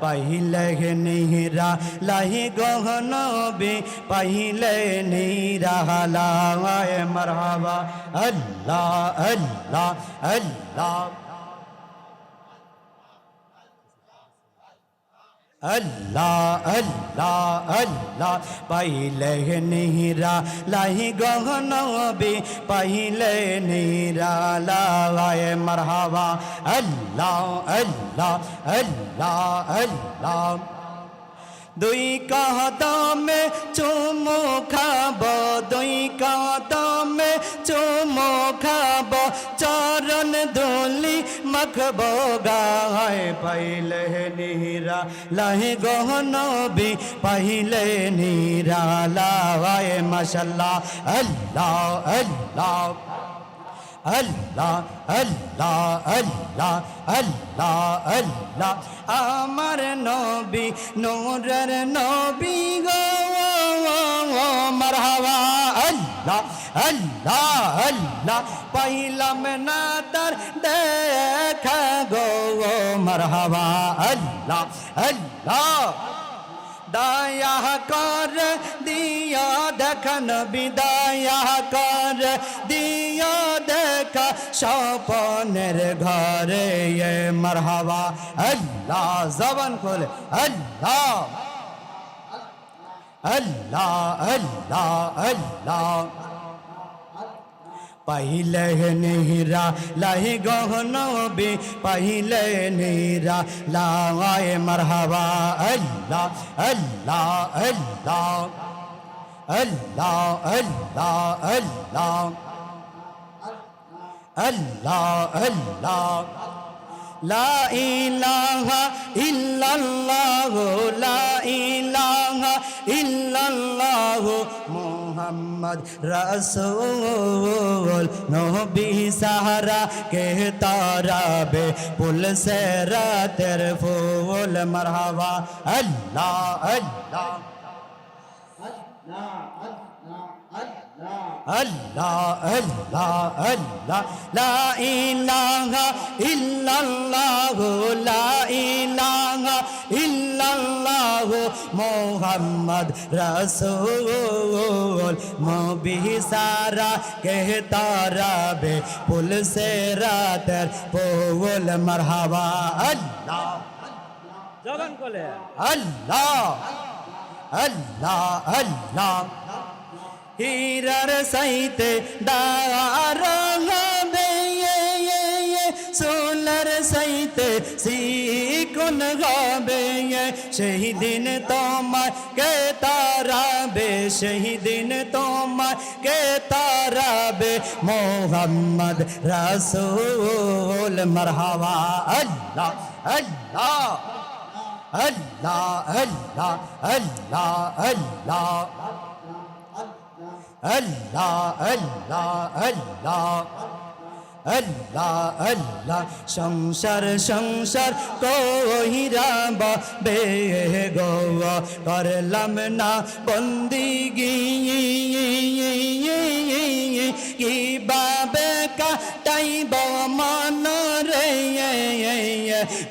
पहिले नीरा लाही गहनबी पहिले नीरा लाए मरहबा अल्लाह अल्लाह अल्लाह अल्लाह अल्लाह अल्लाह पहिले नीरा लाही गहनबी पहिले नीरा लाए मरहबा अल्लाह अल्लाह अल्लाह अल्लाह दुई कदमे चुमो खाब दुई कदमे चुमो खाब चरण धूलि मखब गाए पहिले नीरा लाही गहनबी पहिले नीरा लाए माशाल्लाह अल्लाह अल्लाह अल्लाह अल्लाह अल्लाह अल्लाह अल्लाह आमर नबी नूरेर नबी गो मरहबा अल्लाह अल्लाह अल्लाह पाइलाम ना तार देखा गो मरहबा अल्लाह अल्लाह दया कर दिया देखन विदया कर दिया देखा सपनेर घरे ये मरहबा अल्लाह जबान खोले अल्लाह अल्लाह अल्लाह अल्लाह पहिले नीरा लाही गहनबी पहिले नीरा लाए मरहबा अल्लाह अल्लाह अल्लाह अल्लाह अल्लाह अल्लाह अल्लाह अल्लाह ला इलाहा इल्लल्लाह ला इलाहा इल्लल्लाह मोहम्मद रसूल नबी सहारा के ताराबे पुल से रातेर फूल मरहबा अल्लाह अल्लाह अल्लाह अल्लाह अल्लाह ला इलाहा इल्लल्लाह ला इलाहा इल्लल्लाह मोहम्मद रसूल नबी सारा कहता रबे पुल से रातर पोल मरहबा अल्लाह जबान खोले अल्लाह अल्लाह अल्लाह हीरार साइते दाराबे सोलर साइते सिकुन गाबे সেই দিন তোমার কে তারাবে সেই দিন তোমার কে তারাবে মোহাম্মদ রাসূল মারহাবা আল্লাহ আল্লাহ আল্লাহ আল্লাহ আল্লাহ আল্লাহ अल्लाह अल्लाह अल्लाह अल्लाह अल्लाह संसार संसार कोहिरा बे गो करलाम ना बंदगी की बाबे का टाइब मन रे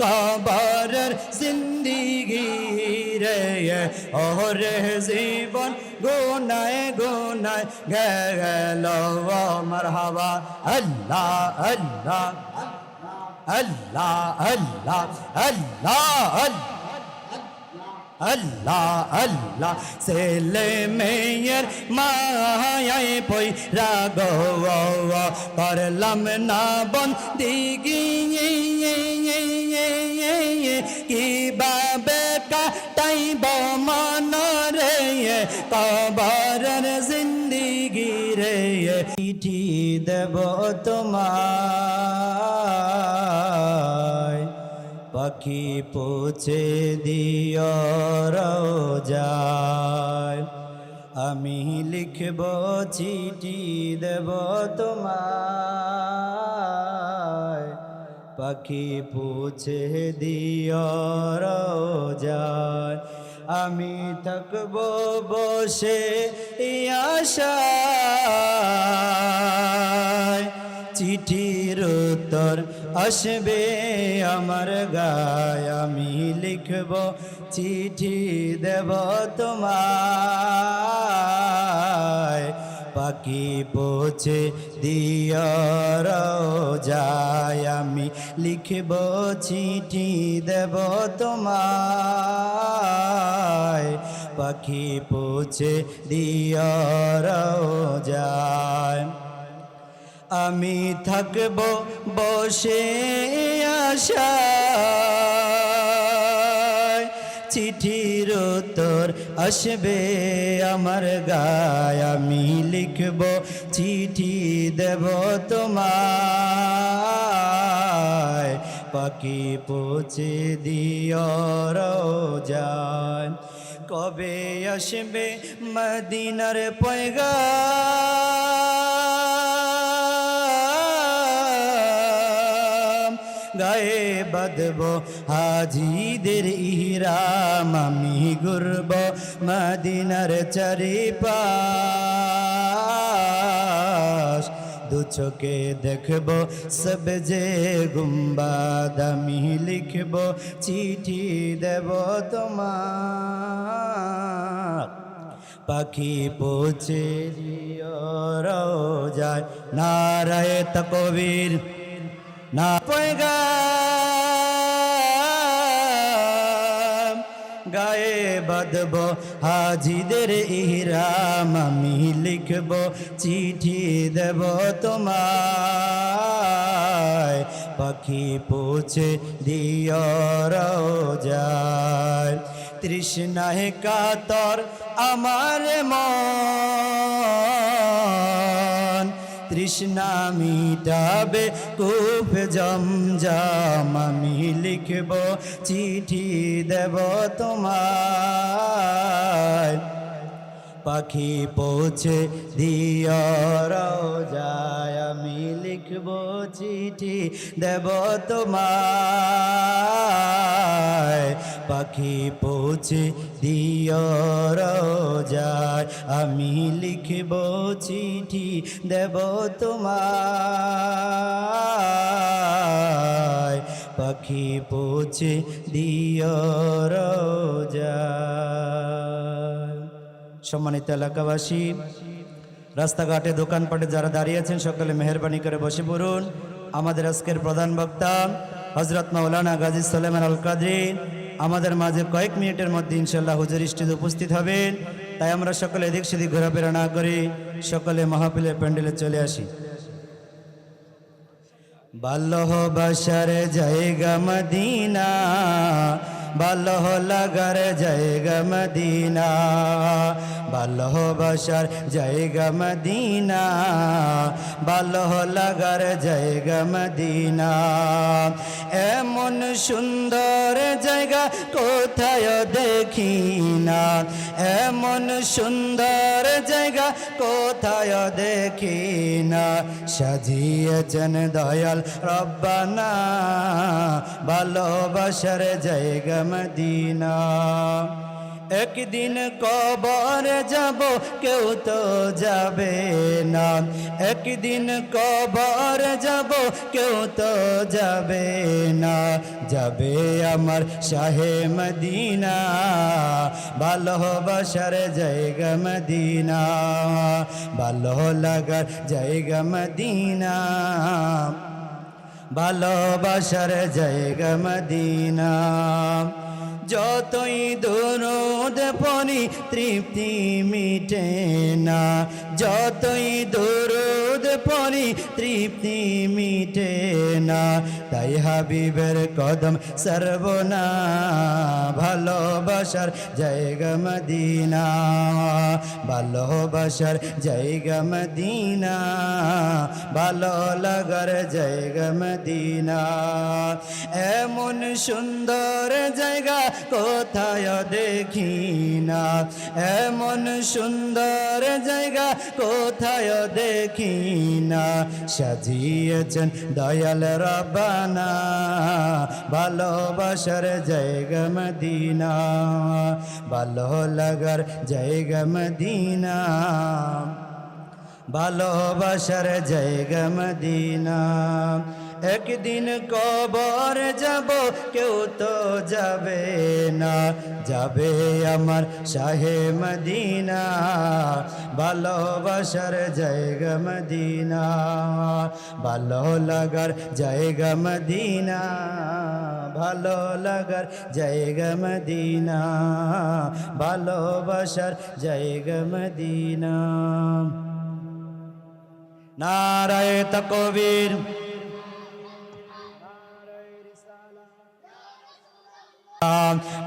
कबर जिंदगी रे और जीवन गुनाए गुनाए गेल मरहबा अल्लाह अल्लाह अल्लाह अल्लाह अल्लाह अल्लाह अल्लाह सेले मेयर मायाय पई रागो करलाम ना बंदगी की बाबे का टाइब मन रे कबरर जिंदगी रे चिठी देव তোমায় পাখি পৌঁছে দিও রোজায় আমি লিখব চিঠি দেব তোমায় পাখি পৌঁছে দিও রোজায় আমি থাকব বসে আশায় চিঠির উত্তর আসবে আমার গায় আমি লিখব চিঠি দেব তোমায় পাখি পৌঁছে দিও রোজায় আমি লিখব চিঠি দেব তোমায় পাখি পৌঁছে দিও রোজায় আমি থাকব বসে আশায় চিঠির উত্তর আসবে আমার গায় আমি লিখব চিঠি দেব তোমায় পাখি পৌঁছে দিও রোজায় কবে আসবে মদিনার পয়গাম গায়ে বাঁধব হাজিদের ইহরাম আমি ঘুরব মদিনার চারিপাশ দু চোখে দেখব সবজে গুম্বাদ আমি লিখব চিঠি দেব তোমার পাখি পৌঁছে দিও রোজায় নারায়ে তাকবীর না পয়গাম গায়ে বাঁধব হাজিদের ইহরাম আমি লিখব চিঠি দেব তোমায় পাখি পৌঁছে দিও রোজায় তৃষ্ণায় কাতর আমার মন তৃষ্ণা মিটাবে কূপ জমজম আমি লিখব চিঠি দেব তোমায় পাখি পৌঁছে দিও রোজায় আমি লিখব চিঠি দেব তোমায় পাখি পৌঁছে দিও রোজায় আমি লিখব চিঠি দেব তোমায় পাখি পৌঁছে দিও রোজায় সম্মানিত এলাকাবাসী রাস্তাঘাটে দোকানপাটে যারা দাঁড়িয়ে আছেন সকলে মেহরবানি করে বসে পড়ুন আমাদের আজকের প্রধান বক্তা হযরত মাওলানা গাজী সুলাইমান আল কাদরী আমাদের মাঝে কয়েক মিনিটের মধ্যে ইনশাআল্লাহ হুজুর স্টেজে উপস্থিত হবেন তাই আমরা সকলে এদিক সেদিক ঘোরাফেরা না করে সকলে মাহফিলের প্যান্ডেলে চলে আসি ভালোবাসার জায়গা মদিনা ভালো লাগার জায়গা মদিনা ভালোবাসার জায়গা মদিনা ভালো লাগার জায়গা মদিনা এমন সুন্দর জায়গা কোথায় দেখি না এমন সুন্দর জায়গা কোথায় দেখি না সাজিয়েছেন দয়াল রব্বানা ভালোবাসার জায়গা মদিনা একদিন কবর যাব কেউ তো যাবে না একদিন কবর যাব কেউ তো যাবে না যাবে আমার শাহে মদিনা ভালোবাসার জায়গা মদিনা ভালো লাগার জায়গা মদিনা ভালোবাসার জায়গা মদিনা যতই দরুদ পড়ি তৃপ্তি মিটে না যতই দরুদ পড়ি তৃপ্তি মিটে না তাই হাবিবের কদম সরবনা ভালোবাসার জায়গা মদিনা ভালোবাসার জায়গা মদিনা ভালো লাগার জায়গা মদিনা এমন সুন্দর জায়গা কোথায় দেখি না এমন সুন্দর জায়গা কোথায় দেখি না সাজিয়েছেন দয়াল রব্বানা ভালোবাসার জায়গা মদিনা ভালো লাগার জায়গা মদিনা ভালোবাসার জায়গা মদিনা একদিন কবর যাব, কেউ তো যাবে না, যাবে আমার শাহে মদিনা, ভালোবাসার জায়গা মদিনা, ভালো লাগার জায়গা মদিনা, ভালো লাগার জায়গা মদিনা, ভালোবাসার জায়গা মদিনা। নারায়ে তাকবীর।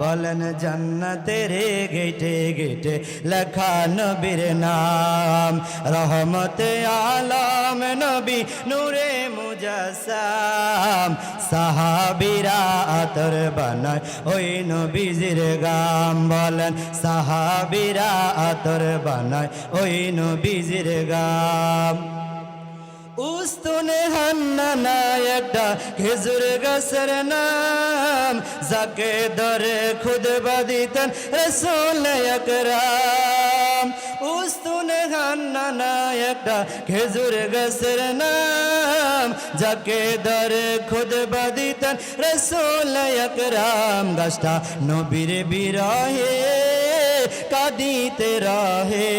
বলেন জান্নাতের গেটে গেটে লেখা নবীর নাম, রহমতে আলম নবী নূরে মুজাসসাম, সাহাবীরা আতর বানায় ওই নবীজির গাম। বলেন সাহাবীরা আতর বানায় ওই নবীজির গাম। উস্তুনে হান্নানা একটা খেজুর গাছের নাম, যাকে ধরে খুদবা দিতেন রাসূল আকরাম। উস্তুনে হান্নানা একটা খেজুর গাছের নাম, যাকে ধরে খুদবা দিতেন রাসূল আকরাম। গাছটা নবীর বিরহে কাঁদিতে রহে,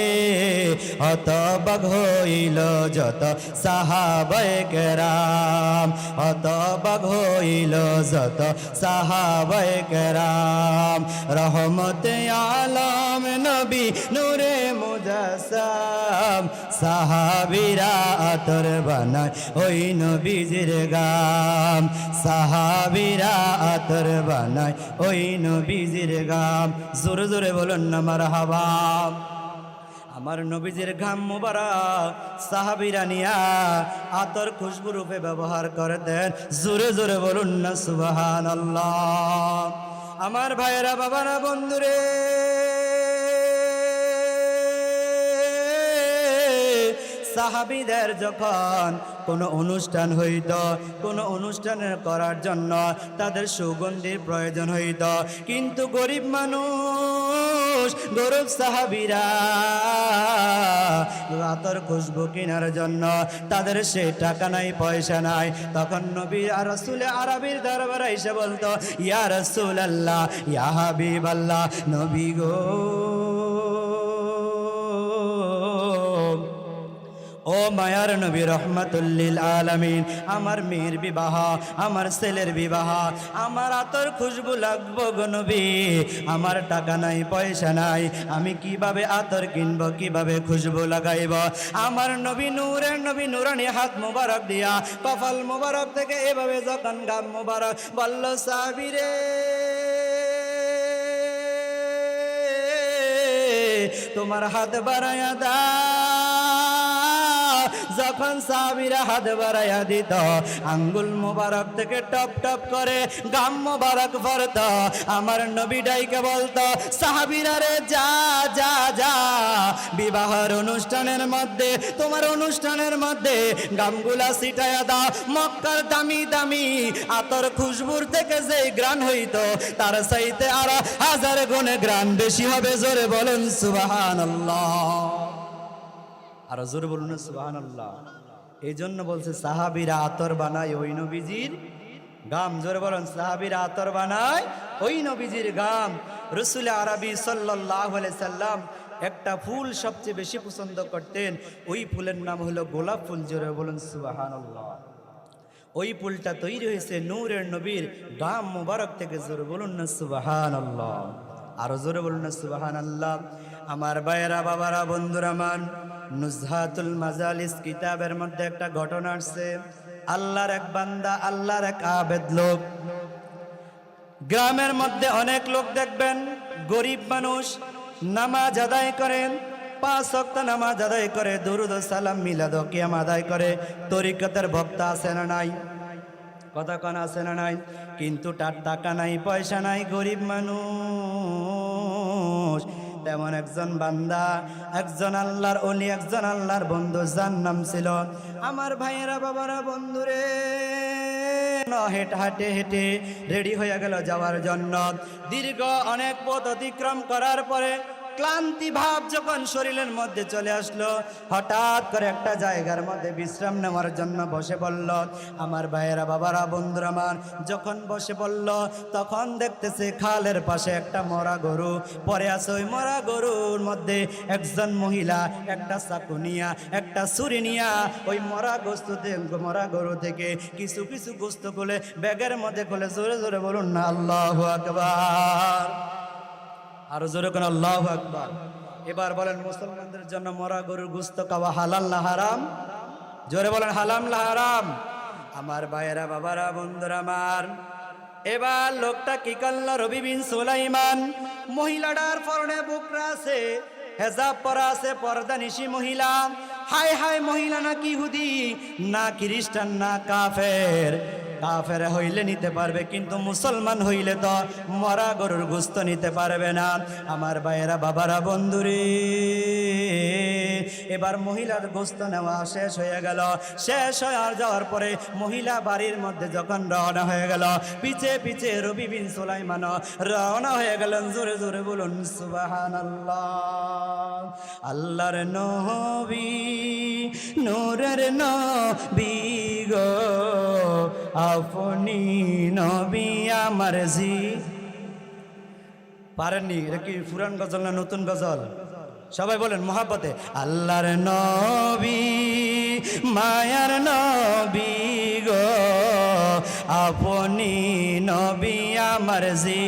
হতবাক হইল যত সাহাবায়ে কেরাম, হতবাক হইল যত সাহাবায়ে কেরাম। রহমতে আলম নবী নূরে মুজাসসাম, সাহাবীরা আতর বানায় ওই নবীজির গাম, সাহাবীরা আতর বানায় ওই নবীজির গাম। জোরে জোরে বলুন না মারহাবা। আমার নবীজির ঘাম মুবারক সাহাবীরা নিয়া আতর খুশবু রূপে ব্যবহার করতেন। জোরে জোরে বলুন না সুবহানাল্লাহ। আমার ভাইয়েরা, বাবারা, বন্ধুরে, সাহাবীদের যখন কোনো অনুষ্ঠান হইত, কোনো অনুষ্ঠান করার জন্য তাদের সুগন্ধির প্রয়োজন হইত, কিন্তু গরিব মানুষ, গরিব সাহাবীরা আতর খুশবু কেনার জন্য তাদের সে টাকা নাই, পয়সা নাই। তখন নবী আর রাসূল আরবির দরবারে এসে বলতো, ইয়া রাসূলুল্লাহ, ইয়া হাবিবাল্লাহ, নবী গো, ও মায়ার নবী রহমাতুল লিল আলামিন, আমার মেয়ের বিবাহ, আমার ছেলের বিবাহ, আমার আতর খুশবু লাগবো গো নবী, আমার টাকা নাই, পয়সা নাই, আমি কিভাবে আতর কিনবো, কিভাবে খুশবু লাগাইব? আমার নবী নূরের নবী নুরানি হাত মোবারক দিয়া কপাল মোবারক থেকে এভাবে যখন গাম মোবারক বলল, সাহাবীরে তোমার হাত বাড়ায়া দা। যখন সাহাবীরা হাত বাড়াইয়া দিত, আঙ্গুল মোবারক থেকে টপ টপ করে গাম মোবারক পড়ত। আমার নবী ডাইকে বলতো, সাহাবীরা রে যা যা যা, বিবাহের অনুষ্ঠানের মধ্যে, তোমার অনুষ্ঠানের মধ্যে গামগুলা ছিটায়া দাও। মক্কার দামি দামি আতর খুশবুর থেকে যে গ্রান হইতো, তার চাইতে আরো 1000 গুণে গ্রান বেশি হবে। জোরে বলুন সুবহানাল্লাহ। আর জোরে বলুন না সুবহানাল্লাহ। এই জন্য বলছে সাহাবীরা আতর বানায় ওই নবীজির গাম। জোরে বলুন, সাহাবীরা আতর বানায় ওই নবীজির গাম। রাসূল আরবি সাল্লাল্লাহু আলাইহি সাল্লাম একটা ফুল সবচেয়ে বেশি পছন্দ করতেন, ওই ফুলের নাম হলো গোলাপ ফুল। জোরে বলুন সুবহানাল্লাহ। ওই ফুলটা তৈরি হয়েছে নূরের নবীর গাম মুবারক থেকে। জোরে বলুন না সুবহানাল্লাহ। আরো জোরে বলুন না সুবহানাল্লাহ। আমার ভাইয়েরা, বাবারা, বন্ধুরা মান, নুজহাতুল মাজালিস কিতাবের মধ্যে একটা ঘটনা আসছে। আল্লাহর এক বান্দা, আল্লাহর এক আবেদ লোক, গ্রামের মধ্যে অনেক লোক দেখবেন গরিব মানুষ নামাজ আদায় করেন, 5 ওয়াক্ত নামাজ আদায় করে, দুরুদ ও সালাম মিলাদ ও কিয়াম আদায় করে, তরিকতের ভক্ত আছে না নাই? কথা কোন আছে না নাই? কিন্তু তার টাকা নাই, পয়সা নাই, গরিব মানুষ। তেমন একজন বান্দা, একজন আল্লাহর ওলি, একজন আল্লাহর বন্ধু, যার নাম ছিল, আমার ভাইয়েরা, বাবারা, বন্ধুরে, হেঁটে হেঁটে রেডি হয়ে গেল যাওয়ার জন্য। দীর্ঘ অনেক পথ অতিক্রম করার পরে ক্লান্তি ভাব যখন শরীরের মধ্যে চলে আসলো, হঠাৎ করে একটা জায়গার মধ্যে বিশ্রাম নেওয়ার জন্য বসে পড়ল। আমার ভাইয়েরা, বাবারা, বন্ধুরা আমার, যখন বসে পড়ল তখন দেখতেছে খালের পাশে একটা মরা গরু পড়ে আছে। ওই মরা গরুর মধ্যে একজন মহিলা একটা চাকু নিয়া, একটা ছুরি নিয়া ওই মরা গরু থেকে কিছু কিছু গোস্ত খুলে ব্যাগের মধ্যে খুলে, জোরে জোরে বলুন না আল্লাহু আকবার। আরো জোরে কোন আল্লাহু আকবার। এবার বলেন, মুসলমানদের জন্য মরা গরুর গোস্ত খাওয়া হালাল না হারাম? জোরে বলেন, হালাল না হারাম? আমার ভাইয়েরা, বাবারা, বন্ধুরা আমার, এবার লোকটা কি করল? রবি বিন সুলাইমান, মহিলাটার পরনে বুকরা আছে, হেজাব পরা আছে, পর্দানিশী মহিলা। হায় হায়, মহিলা না কি ইহুদি, না খ্রিস্টান, না কাফের। কাফের হইলে নিতে পারবে, কিন্তু মুসলমান হইলে তো মরা গরুর গোস্ত নিতে পারবে না। আমার ভাইয়েরা, বাবারা, বন্ধুরে, এবার মহিলার গোস্ত নেওয়া শেষ হয়ে গেল। শেষ হয়ে যাওয়ার পরে মহিলা বাড়ির মধ্যে যখন রওনা হয়ে গেল, পিছে পিছে রবি বিন সুলাইমান রওনা হয়ে গেলেন। জোরে জোরে বলুন সুবহানাল্লাহ। আল্লাহর নবী, নূরের নবী গো, আপনি নবী আমার জি। পারেননি? এটা কি পুরান গজল না নতুন গজল? সবাই বলেন মহাব্বতে, আল্লাহর নবী, মায়ার নবী গো, আপনি নবী আমার জি